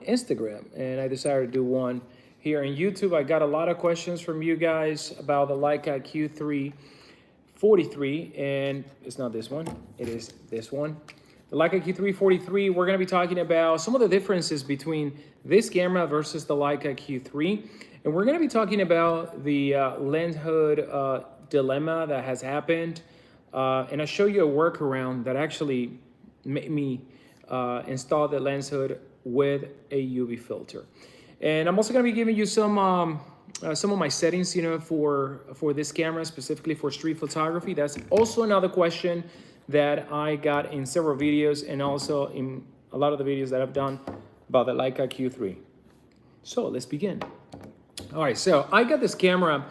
Instagram, and I decided to do one here on YouTube. I got a lot of questions from you guys about the Leica Q3-43, and it's not this one, it is this one. The Leica Q3-43, we're gonna be talking about some of the differences between this camera versus the Leica Q3. And we're gonna be talking about the lens hood dilemma that has happened. And I show you a workaround that actually made me install the lens hood with a UV filter. And I'm also gonna be giving you some of my settings, for this camera, specifically for street photography. That's also another question that I got in several videos and also in a lot of the videos that I've done about the Leica Q3. So let's begin. All right, so I got this camera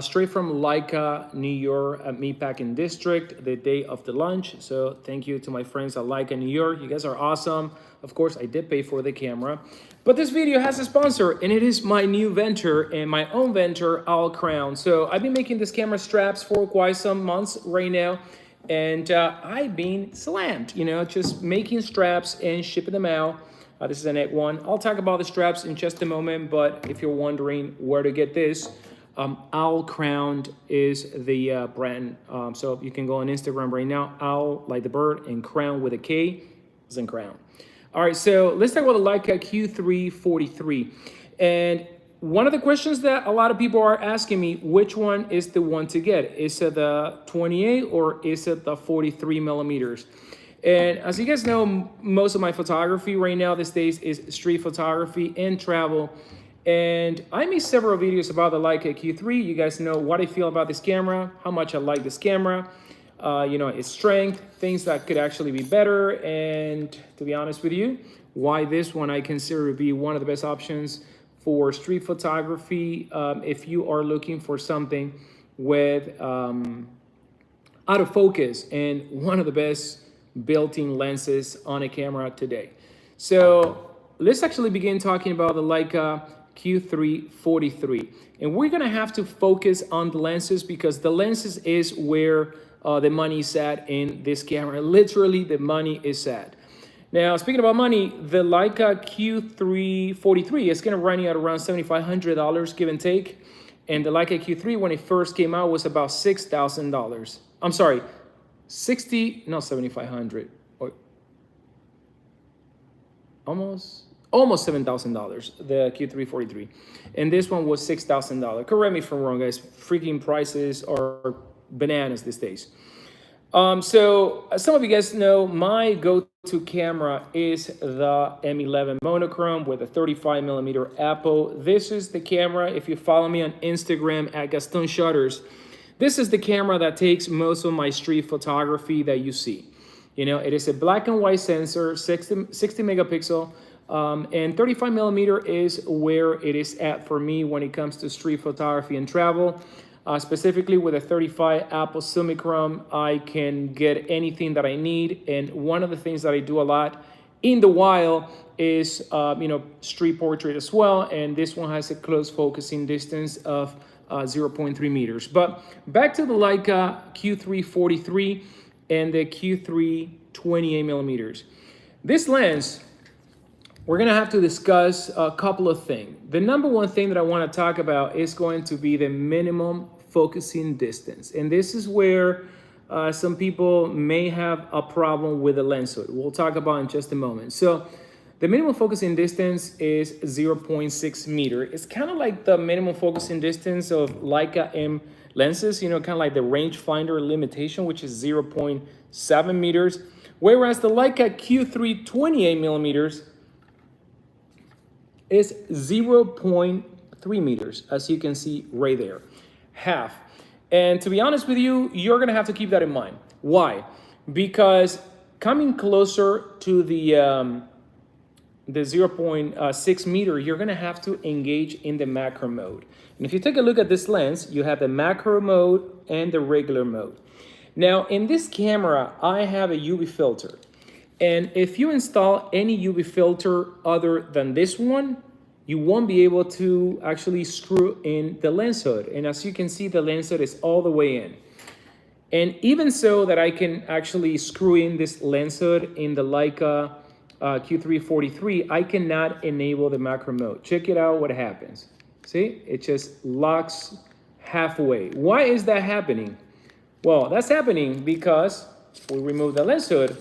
straight from Leica, New York at Meatpacking District the day of the launch. So thank you to my friends at Leica, New York. You guys are awesome. Of course, I did pay for the camera. But this video has a sponsor, and it is my new venture and my own venture, Autofocus. So I've been making this camera straps for quite some months right now. And I've been slammed, just making straps and shipping them out. This is a net one. I'll talk about the straps in just a moment, but if you're wondering where to get this, Owl is the brand. So you can go on Instagram right now, Owl like the bird, and Crown with a K is in Crown. All right, so let's talk about the Leica Q3-43. And one of the questions that a lot of people are asking me, which one is the one to get? Is it the 28 or is it the 43 millimeters? And as you guys know, most of my photography right now these days is street photography and travel. And I made several videos about the Leica Q3. You guys know what I feel about this camera, how much I like this camera, its strength, things that could actually be better. And to be honest with you, why this one I consider to be one of the best options for street photography, if you are looking for something with autofocus and one of the best built-in lenses on a camera today. So let's actually begin talking about the Leica Q3-43. And we're gonna have to focus on the lenses because the lenses is where the money is at in this camera. Literally, the money is at. Now, speaking about money, the Leica Q3-43 is going to run you at around $7,500, give and take. And the Leica Q3, when it first came out, was about $6,000. I'm sorry, not $7,500. Almost $7,000, the Q3-43. And this one was $6,000. Correct me if I'm wrong, guys. Freaking prices are bananas these days. So as some of you guys know, my go-to camera is the M11 monochrome with a 35 millimeter Apple. This is the camera, if you follow me on Instagram at Gaston Shutters, this is the camera that takes most of my street photography that you see. It is a black and white sensor, 60 megapixel, and 35 millimeter is where it is at for me when it comes to street photography and travel. Specifically with a 35 Apple Summicron, I can get anything that I need. And one of the things that I do a lot in the wild is, street portrait as well. And this one has a close focusing distance of 0.3 meters. But back to the Leica Q3-43 and the Q3-28 millimeters. This lens, we're gonna have to discuss a couple of things. The number one thing that I wanna talk about is going to be the minimum focusing distance. And this is where some people may have a problem with the lens hood. We'll talk about in just a moment. So the minimum focusing distance is 0.6 meter. It's kind of like the minimum focusing distance of Leica M lenses, kind of like the rangefinder limitation, which is 0.7 meters. Whereas the Leica Q3-28 millimeters is 0.3 meters, as you can see right there, half. And to be honest with you, you're gonna have to keep that in mind. Why? Because coming closer to the 0.6 meter, you're gonna have to engage in the macro mode. And if you take a look at this lens, you have the macro mode and the regular mode. Now, in this camera, I have a UV filter. And if you install any UV filter other than this one, you won't be able to actually screw in the lens hood. And as you can see, the lens hood is all the way in. And even so that I can actually screw in this lens hood in the Leica Q3-43, I cannot enable the macro mode. Check it out what happens. See, it just locks halfway. Why is that happening? Well, that's happening because we remove the lens hood,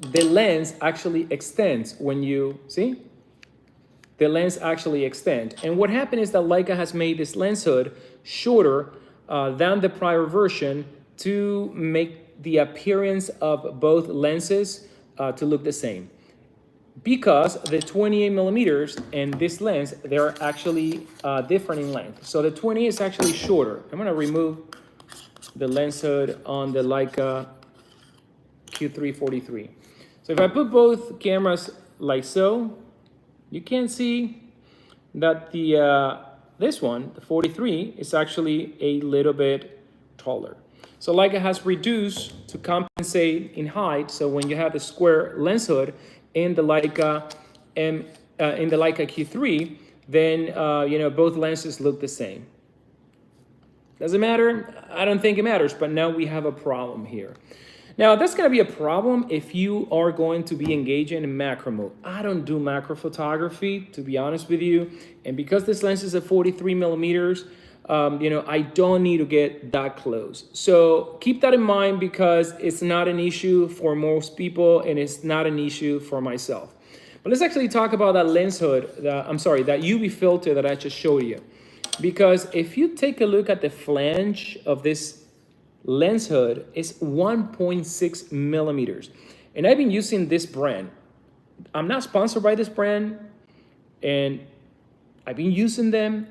the lens actually extends when you, see? The lens actually extends. And what happened is that Leica has made this lens hood shorter than the prior version to make the appearance of both lenses to look the same. Because the 28 millimeters and this lens, they're actually different in length. So the 20 is actually shorter. I'm gonna remove the lens hood on the Leica Q3-43. So if I put both cameras like so, you can see that the this one, the 43, is actually a little bit taller. So Leica has reduced to compensate in height. So when you have the square lens hood in the Leica Q3, then you know, both lenses look the same. Does it matter? I don't think it matters, but now we have a problem here. Now, that's going to be a problem if you are going to be engaging in macro mode. I don't do macro photography, to be honest with you. And because this lens is at 43 millimeters, you know, I don't need to get that close. So keep that in mind because it's not an issue for most people and it's not an issue for myself. But let's actually talk about that lens hood, that UV filter that I just showed you. Because if you take a look at the flange of this lens hood, it's 1.6 millimeters. And I've been using this brand. I'm not sponsored by this brand, and I've been using them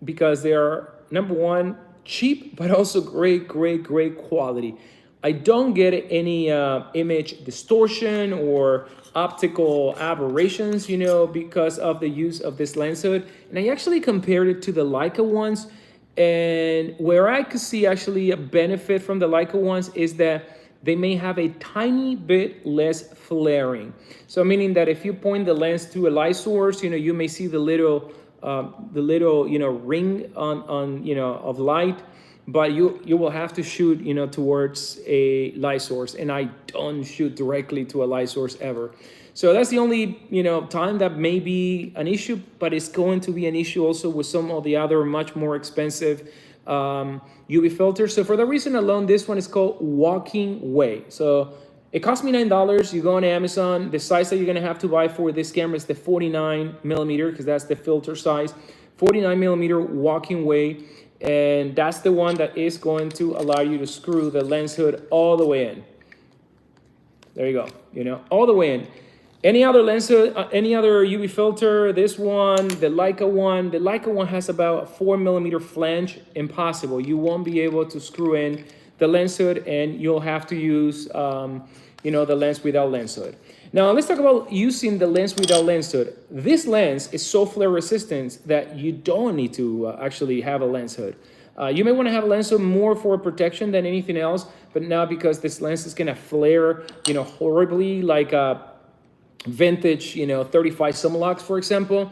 because they are, number one, cheap, but also great quality. I don't get any image distortion or optical aberrations, you know, because of the use of this lens hood. And I actually compared it to the Leica ones. And where I could see actually a benefit from the Leica ones is that they may have a tiny bit less flaring. So meaning that if you point the lens to a light source, you know, you may see the little you know, ring on you know, of light, but you will have to shoot, you know, towards a light source. And I don't shoot directly to a light source ever. So that's the only, you know, time that may be an issue, but it's going to be an issue also with some of the other much more expensive UV filters. So for that reason alone, this one is called Walking Way. So it cost me $9. You go on Amazon. The size that you're gonna have to buy for this camera is the 49 millimeter, because that's the filter size. 49 millimeter Walking Way, and that's the one that is going to allow you to screw the lens hood all the way in. There you go, you know, all the way in. Any other lens hood, any other UV filter, this one, the Leica one has about 4 millimeter flange. Impossible. You won't be able to screw in the lens hood, and you'll have to use, you know, the lens without lens hood. Now, let's talk about using the lens without lens hood. This lens is so flare resistant that you don't need to actually have a lens hood. You may want to have a lens hood more for protection than anything else, but not because this lens is going to flare, you know, horribly like a vintage, you know, 35 Summilux, for example.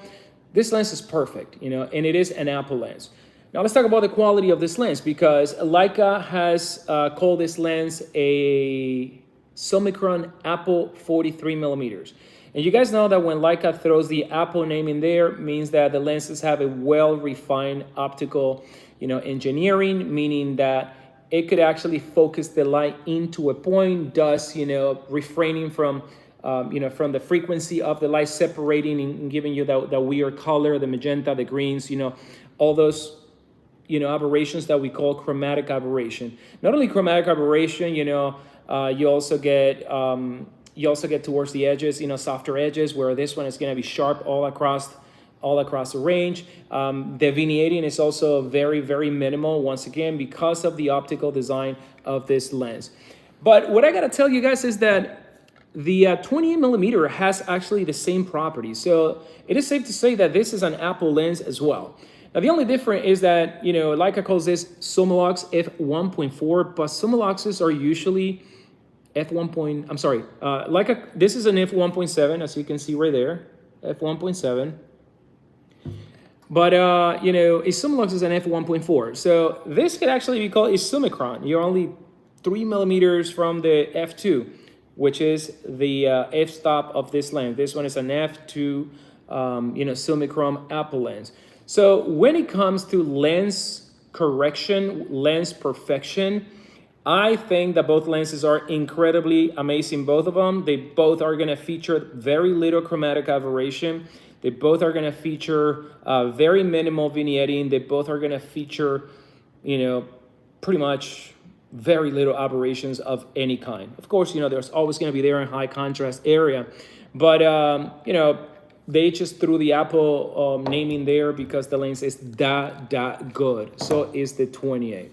This lens is perfect, you know, and it is an Apple lens. Now let's talk about the quality of this lens, because Leica has called this lens a Summicron Apple 43 millimeters. And you guys know that when Leica throws the Apple name in there, means that the lenses have a well-refined optical, you know, engineering, meaning that it could actually focus the light into a point, thus, you know, refraining from you know, from the frequency of the light separating and giving you that weird color, the magenta, the greens, you know, all those, you know, aberrations that we call chromatic aberration. Not only chromatic aberration, you know, you also get towards the edges, you know, softer edges, where this one is going to be sharp all across the range. The vignetting is also very minimal, once again, because of the optical design of this lens. But what I got to tell you guys is that the 28 millimeter has actually the same properties. So it is safe to say that this is an Apple lens as well. Now, the only difference is that, you know, Leica calls this Summilux f1.4, but Summiluxes are usually Leica, this is an f1.7, as you can see right there, f1.7. But, you know, a Summilux is an f1.4. So this could actually be called a Summicron. You're only 3 millimeters from the f2. which is the f-stop of this lens. This one is an f2, Silmichrome Apple lens. So when it comes to lens correction, lens perfection, I think that both lenses are incredibly amazing, both of them. They both are gonna feature very little chromatic aberration. They both are gonna feature very minimal vignetting. They both are gonna feature, pretty much very little aberrations of any kind. Of course, there's always gonna be there in high contrast area, but they just threw the Apple naming there because the lens is that good. So is the 28.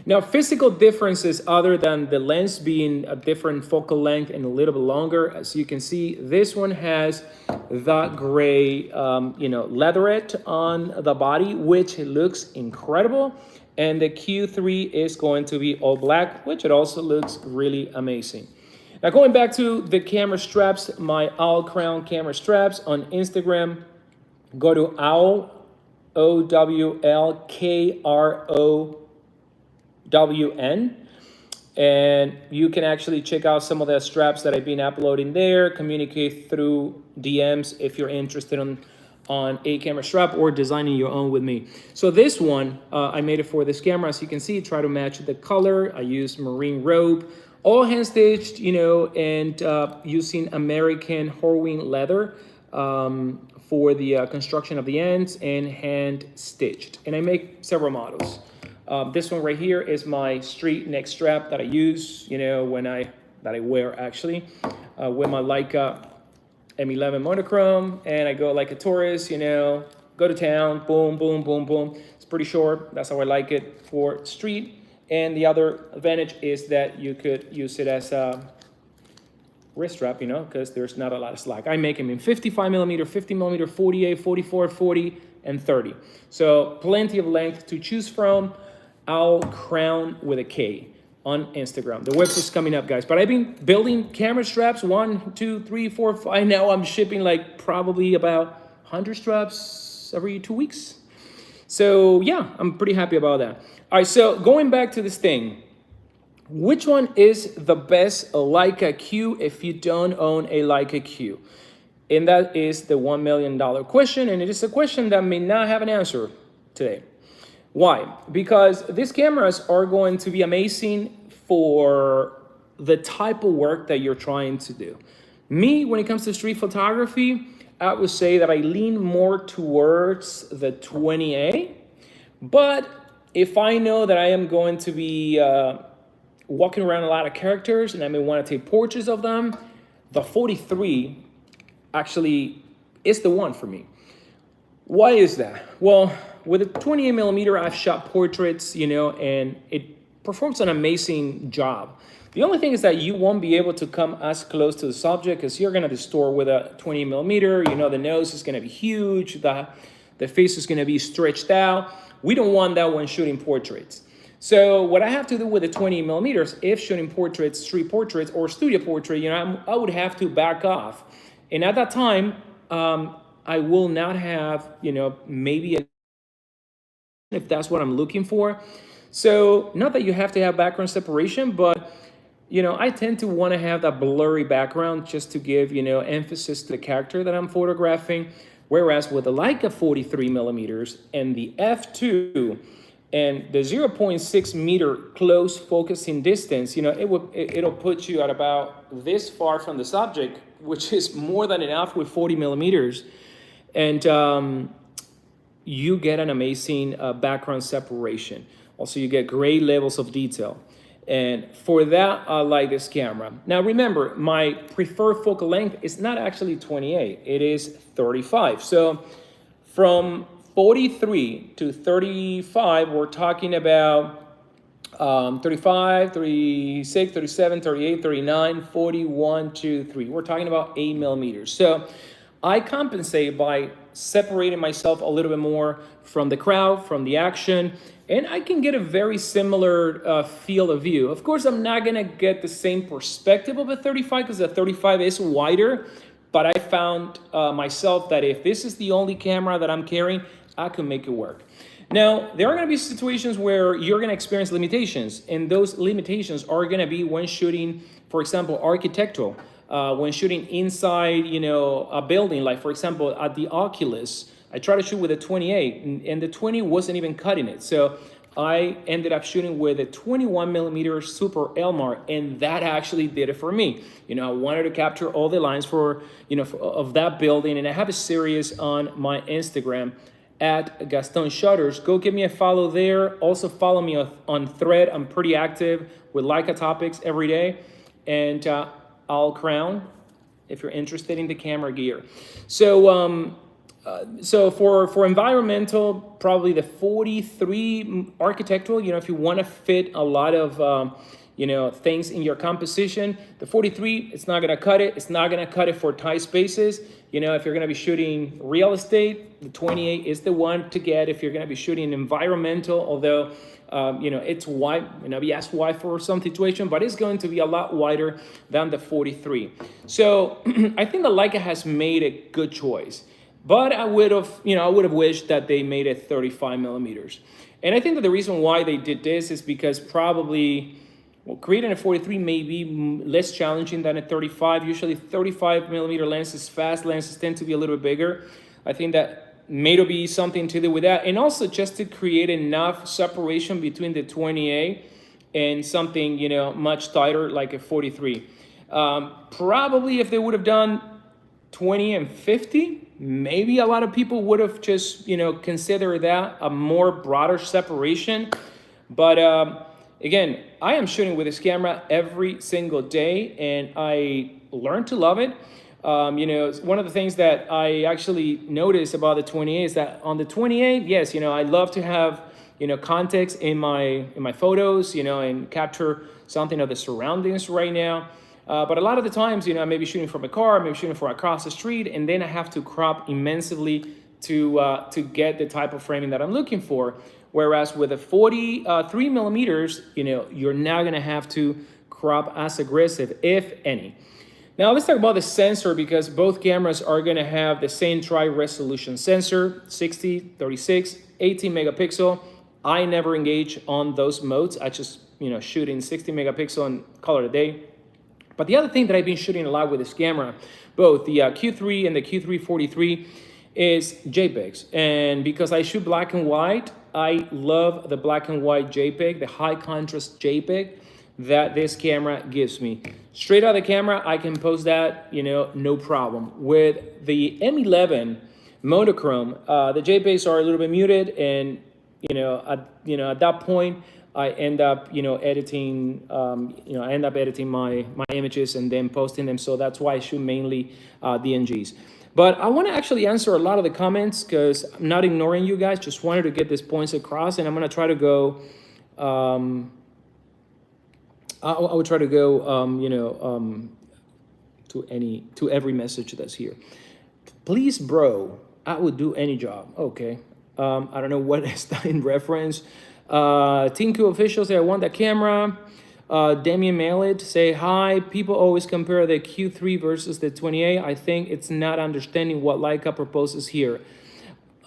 Now, physical differences other than the lens being a different focal length and a little bit longer. As you can see, this one has the gray, leatherette on the body, which looks incredible. And the Q3 is going to be all black, which it also looks really amazing. Now, going back to the camera straps, my Owl Crown camera straps on Instagram, go to Owl, OWLKROWN, and you can actually check out some of the straps that I've been uploading there, communicate through DMs if you're interested on a camera strap or designing your own with me. So this one, I made it for this camera. As you can see, try to match the color. I used marine rope, all hand stitched, and using American Horween leather for the construction of the ends, and hand stitched. And I make several models. This one right here is my street neck strap that I use, that I wear actually, with my Leica M11 monochrome, and I go like a tourist, go to town, boom, boom, boom, boom. It's pretty short. That's how I like it for street. And the other advantage is that you could use it as a wrist strap, because there's not a lot of slack. I make them in 55 millimeter, 50 millimeter, 48, 44, 40, and 30. So plenty of length to choose from. Owl Crown with a K on Instagram. The website's coming up, guys. But I've been building camera straps, 1, 2, 3, 4, 5. Now I'm shipping like probably about 100 straps every 2 weeks. So yeah, I'm pretty happy about that. All right, so going back to this thing, which one is the best Leica Q if you don't own a Leica Q? And that is the $1 million question, and it is a question that may not have an answer today. Why? Because these cameras are going to be amazing for the type of work that you're trying to do. Me, when it comes to street photography, I would say that I lean more towards the 20A, but if I know that I am going to be walking around a lot of characters and I may want to take portraits of them, the 43 actually is the one for me. Why is that? Well, with a 28 millimeter, I've shot portraits, and it performs an amazing job. The only thing is that you won't be able to come as close to the subject because you're going to distort with a 20 millimeter. The nose is going to be huge. The face is going to be stretched out. We don't want that when shooting portraits. So what I have to do with the 20 millimeters, if shooting portraits, street portraits, or studio portrait, I would have to back off. And at that time, I will not have, maybe if that's what I'm looking for. So not that you have to have background separation, but, I tend to want to have that blurry background just to give, emphasis to the character that I'm photographing. Whereas with the Leica 43 millimeters and the f2 and the 0.6 meter close focusing distance, it'll put you at about this far from the subject, which is more than enough with 40 millimeters. And you get an amazing background separation. Also, you get great levels of detail. And for that, I like this camera. Now, remember, my preferred focal length is not actually 28. It is 35. So from 43 to 35, we're talking about 35, 36, 37, 38, 39, 41, 2, 3. We're talking about 8 millimeters. So I compensate by separating myself a little bit more from the crowd, from the action, and I can get a very similar field of view. Of course, I'm not gonna get the same perspective of a 35 because the 35 is wider, but I found myself that if this is the only camera that I'm carrying, I can make it work. Now, there are going to be situations where you're going to experience limitations, and those limitations are going to be when shooting, for example, architectural, when shooting inside, a building. Like, for example, at the Oculus, I tried to shoot with a 28, and the 20 wasn't even cutting it. So I ended up shooting with a 21mm Super Elmar, and that actually did it for me. I wanted to capture all the lines of that building, and I have a series on my Instagram at Gaston Shutters. Go give me a follow there. Also follow me on Thread. I'm pretty active with Leica topics every day, and I'll crown if you're interested in the camera gear. So for environmental, probably the 43 architectural, if you want to fit a lot of things in your composition, the 43, it's not going to cut it. It's not going to cut it for tight spaces. If you're going to be shooting real estate, the 28 is the one to get. If you're going to be shooting environmental, although it's wide, be asked why for some situation, but it's going to be a lot wider than the 43. So I think the Leica has made a good choice. But I would have wished that they made it 35mm. And I think that the reason why they did this is because probably, creating a 43 may be less challenging than a 35. Usually 35mm lenses, fast lenses, tend to be a little bit bigger. I think that may be something to do with that. And also just to create enough separation between the 28 and something, much tighter like a 43. Probably if they would have done 20 and 50, maybe a lot of people would have just, considered that a more broader separation. But again, I am shooting with this camera every single day, and I learned to love it. One of the things that I actually noticed about the 28 is that on the 28, yes, I love to have, context in my photos, and capture something of the surroundings right now. But a lot of the times, I may be shooting from a car, maybe shooting from across the street, and then I have to crop immensely to get the type of framing that I'm looking for. Whereas with a 43mm, you're now going to have to crop as aggressive, if any. Now let's talk about the sensor, because both cameras are going to have the same tri-resolution sensor, 60, 36, 18 megapixel. I never engage on those modes. I just, shoot in 60 megapixel and call it a day. But the other thing that I've been shooting a lot with this camera, both the Q3 and the Q3-43, is JPEGs. And because I shoot black and white, I love the black and white JPEG, the high contrast JPEG that this camera gives me. Straight out of the camera, I can post that, no problem. With the M11 monochrome, the JPEGs are a little bit muted, and at that point, I end up, editing, my images and then posting them. So that's why I shoot mainly DNGs. But I want to actually answer a lot of the comments, because I'm not ignoring you guys. Just wanted to get these points across, and I'm going to try to go. I would try to go, to every message that's here. Please, bro, I would do any job. Okay. I don't know what is that in reference. Tinku official say I want that camera. Damien Mallet say hi. People always compare the Q3 versus the 28. I think it's not understanding what Leica proposes here.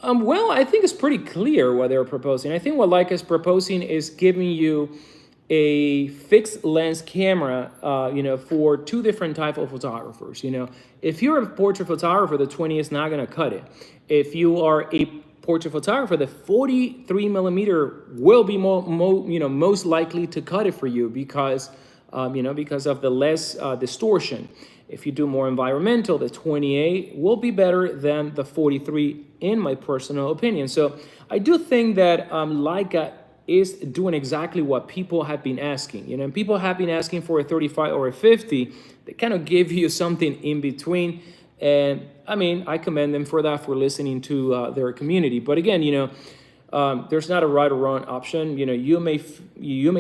Well, I think it's pretty clear what they're proposing. I think what Leica is proposing is giving you a fixed lens camera, for two different types of photographers. If you're a portrait photographer, the 20 is not going to cut it. If you are a portrait photographer, the 43mm will be most likely to cut it for you, because because of the less distortion. If you do more environmental, the 28 will be better than the 43, in my personal opinion. So I do think that Leica is doing exactly what people have been asking. And people have been asking for a 35 or a 50. They kind of give you something in between. And I mean, I commend them for that, for listening to their community. But again, there's not a right or wrong option. You may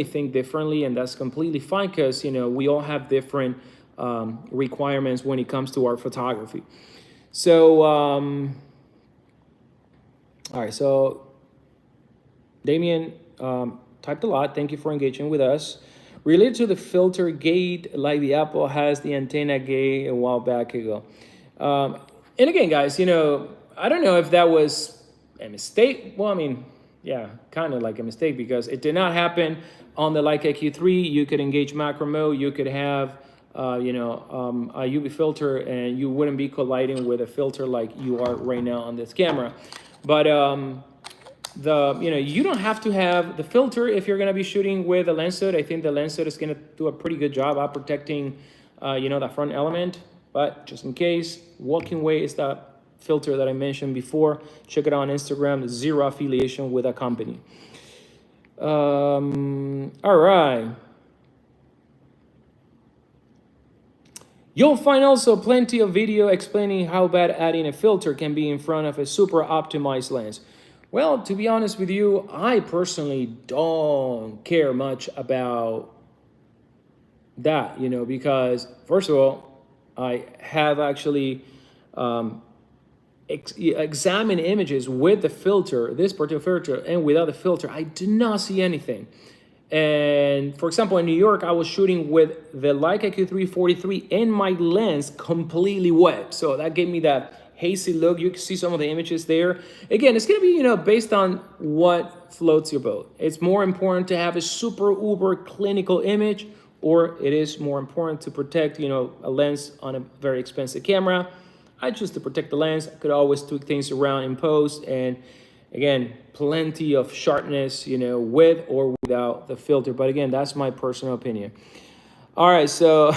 think differently, and that's completely fine, because we all have different requirements when it comes to our photography. So all right, so Damien typed a lot. Thank you for engaging with us. Related to the filter gate, like the Apple has the antenna gate a while back ago. And again, guys, I don't know if that was a mistake. Well, I mean, yeah, kind of like a mistake, because it did not happen on the Leica Q3. You could engage macro mode, you could have a UV filter, and you wouldn't be colliding with a filter like you are right now on this camera. But you don't have to have the filter if you're going to be shooting with a lens hood. I think the lens hood is going to do a pretty good job at protecting that front element. But just in case, walking away is that filter that I mentioned before. Check it out on Instagram. Zero affiliation with a company. All right. You'll find also plenty of video explaining how bad adding a filter can be in front of a super optimized lens. Well, to be honest with you, I personally don't care much about that, because first of all, I have actually examined images with the filter, this particular filter, and without the filter, I did not see anything. And for example, in New York, I was shooting with the Leica Q3-43 and my lens completely wet. So that gave me that hazy look. You can see some of the images there. Again, it's going to be, based on what floats your boat. It's more important to have a super uber clinical image, or it is more important to protect, a lens on a very expensive camera. I choose to protect the lens. I could always tweak things around in post, and again, plenty of sharpness, with or without the filter. But again, that's my personal opinion. All right, so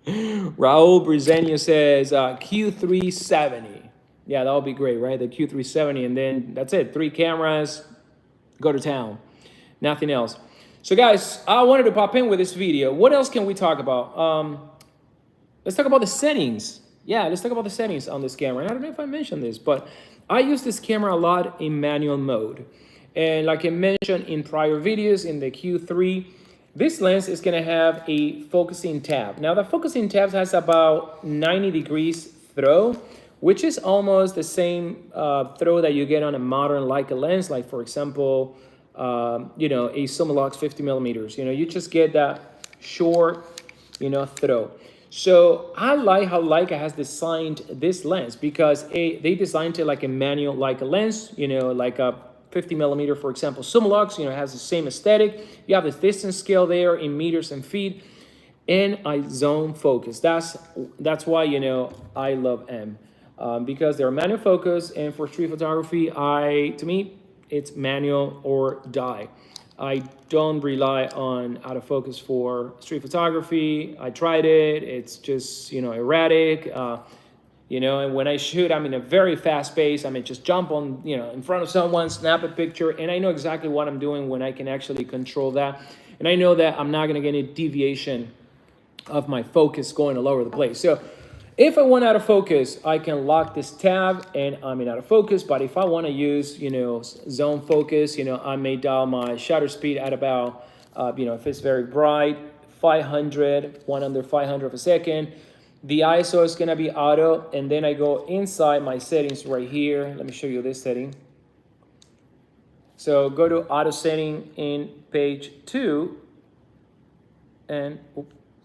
Raul Briseño says Q370. Yeah, that would be great, right? The Q370, and then that's it. 3 cameras, go to town. Nothing else. So guys, I wanted to pop in with this video. What else can we talk about? Let's talk about the settings. Yeah, let's talk about the settings on this camera. And I don't know if I mentioned this, but I use this camera a lot in manual mode. And like I mentioned in prior videos, in the Q3, this lens is going to have a focusing tab. Now, the focusing tab has about 90 degrees throw, which is almost the same throw that you get on a modern Leica lens, like, for example, a Summilux 50 millimeters. You just get that short, throw. So I like how Leica has designed this lens, because they designed it like a manual Leica lens, like a 50 millimeter, for example. Summilux, has the same aesthetic. You have the distance scale there in meters and feet, and I zone focus. That's why, I love M, because they're manual focus, and for street photography, to me, it's manual or die. I don't rely on autofocus for street photography. I tried it. It's just, erratic. And when I shoot, I'm in a very fast pace. I mean, just jump on, in front of someone, snap a picture, and I know exactly what I'm doing when I can actually control that. And I know that I'm not going to get any deviation of my focus going all over the place. So if I want autofocus, I can lock this tab and I'm in autofocus. But if I want to use, zone focus, I may dial my shutter speed at about, if it's very bright, 500, 1 under 500 of a second. The ISO is going to be auto. And then I go inside my settings right here. Let me show you this setting. So go to auto setting in page 2. And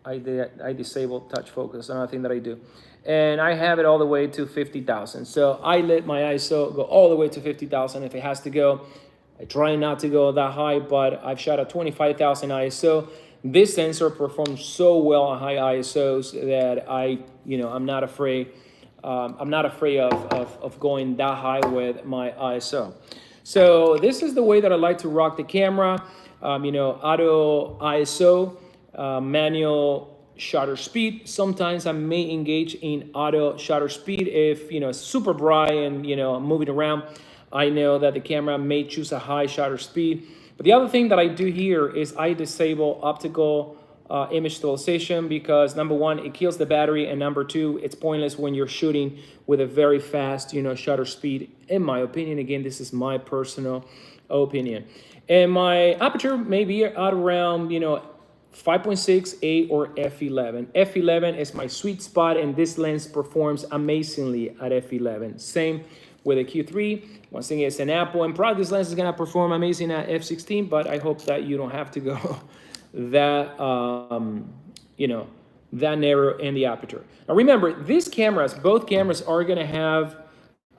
I disabled touch focus, another thing that I do. And I have it all the way to 50,000. So I let my ISO go all the way to 50,000 if it has to go. I try not to go that high, but I've shot at 25,000 ISO. This sensor performs so well at high ISOs that I'm not afraid. I'm not afraid of going that high with my ISO. So this is the way that I like to rock the camera. Auto ISO. Manual shutter speed. Sometimes I may engage in auto shutter speed if it's super bright and I'm moving around. I know that the camera may choose a high shutter speed. But the other thing that I do here is I disable optical image stabilization, because number one, it kills the battery, and number two, it's pointless when you're shooting with a very fast shutter speed, in my opinion. Again, this is my personal opinion. And my aperture may be at around 5.6, 8, or f11. F11 is my sweet spot, and this lens performs amazingly at f11. Same with the Q3. Once again, it's an Apple, and probably this lens is gonna perform amazing at f16, but I hope that you don't have to go that, that narrow in the aperture. Now remember, these cameras, both cameras are gonna have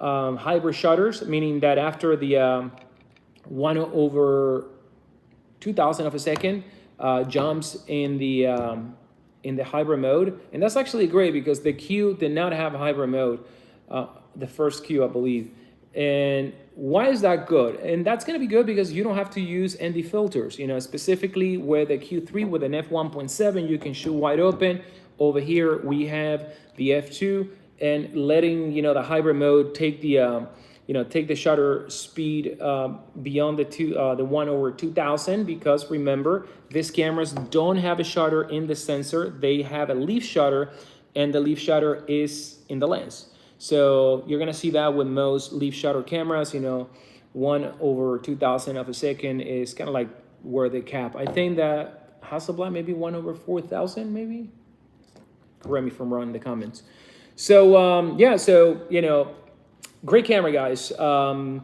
hybrid shutters, meaning that after the 1/2000 of a second jumps in the hybrid mode, and that's actually great because the Q did not have a hybrid mode, the first Q, I believe. And why is that good? And that's going to be good because you don't have to use ND filters. You know, specifically with the Q3 with an f1.7, you can shoot wide open. Over here we have the f2, and letting the hybrid mode take the take the shutter speed beyond the 1/2000, because remember, these cameras don't have a shutter in the sensor. They have a leaf shutter, and the leaf shutter is in the lens. So you're gonna see that with most leaf shutter cameras. 1/2000 of a second is kind of like where they cap. I think that Hasselblad maybe 1/4000, maybe. Correct me if I'm wrong in the comments. So yeah, so great camera, guys. The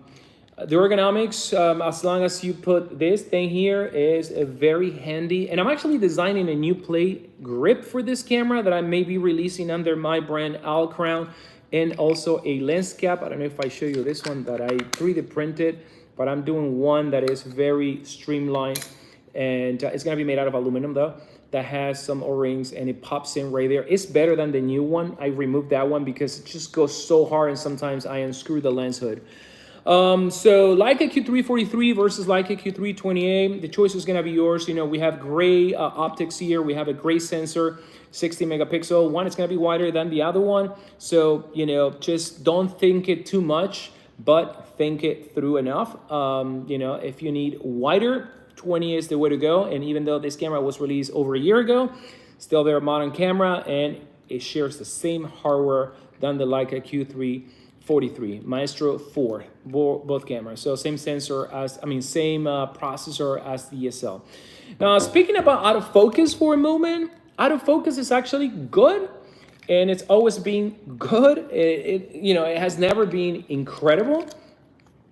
ergonomics, as long as you put this thing here, is very handy. And I'm actually designing a new plate grip for this camera that I may be releasing under my brand Workaround, and also a lens cap. I don't know if I show you this one that I 3D printed, but I'm doing one that is very streamlined, and it's gonna be made out of aluminum though, that has some O-rings, and it pops in right there. It's better than the new one. I removed that one because it just goes so hard, and sometimes I unscrew the lens hood. So Leica Q3-43 versus Leica Q3-20mm, the choice is gonna be yours. We have gray optics here. We have a gray sensor, 60 megapixel. One is gonna be wider than the other one. So, just don't think it too much, but think it through enough. If you need wider, 20 is the way to go. And even though this camera was released over a year ago, still very modern camera, and it shares the same hardware than the Leica Q3-43 Maestro 4, both cameras. So same sensor same processor as the ESL. Now, speaking about autofocus for a moment, autofocus is actually good, and it's always been good. It has never been incredible.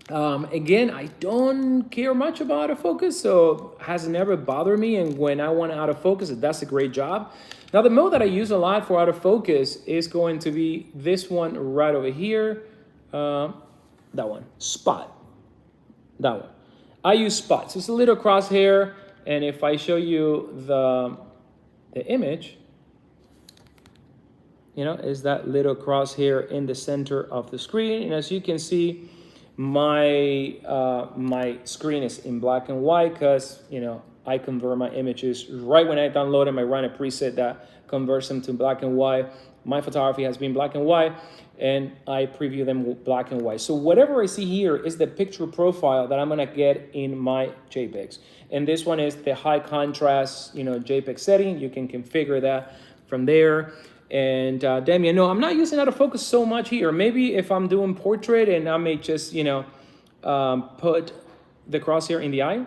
Again, I don't care much about autofocus, so it has never bothered me. And when I want autofocus, it does a great job. Now, the mode that I use a lot for autofocus is going to be this one right over here. That one, spot. That one. I use spots. It's a little crosshair, and if I show you the image, is that little crosshair in the center of the screen. And as you can see, my screen is in black and white because I convert my images right when I download them. I run a preset that converts them to black and white. My photography has been black and white, and I preview them black and white. So whatever I see here is the picture profile that I'm gonna get in my JPEGs. And this one is the high contrast JPEG setting. You can configure that from there. And Damien, no, I'm not using autofocus so much here. Maybe if I'm doing portrait, and I may just, put the crosshair in the eye.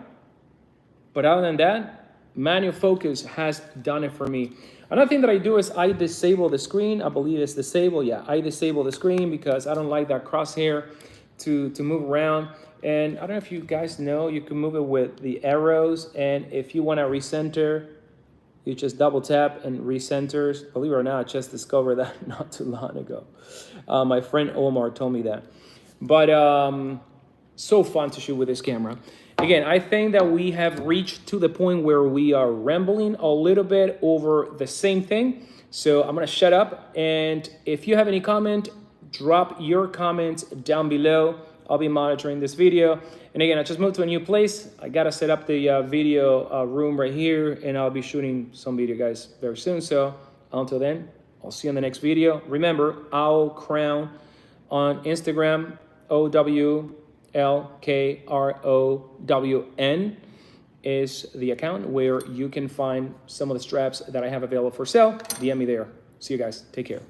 But other than that, manual focus has done it for me. Another thing that I do is I disable the screen. I believe it's disabled. Yeah, I disable the screen because I don't like that crosshair to move around. And I don't know if you guys know, you can move it with the arrows. And if you want to recenter, you just double tap and recenters. Believe it or not, I just discovered that not too long ago. My friend Omar told me that. But so fun to shoot with this camera. Again, I think that we have reached to the point where we are rambling a little bit over the same thing. So I'm gonna shut up. And if you have any comment, drop your comments down below. I'll be monitoring this video. And again, I just moved to a new place. I gotta set up the video room right here, and I'll be shooting some video, guys, very soon. So until then, I'll see you in the next video. Remember, Workaround on Instagram, OWLKROWN is the account where you can find some of the straps that I have available for sale. DM me there. See you guys. Take care.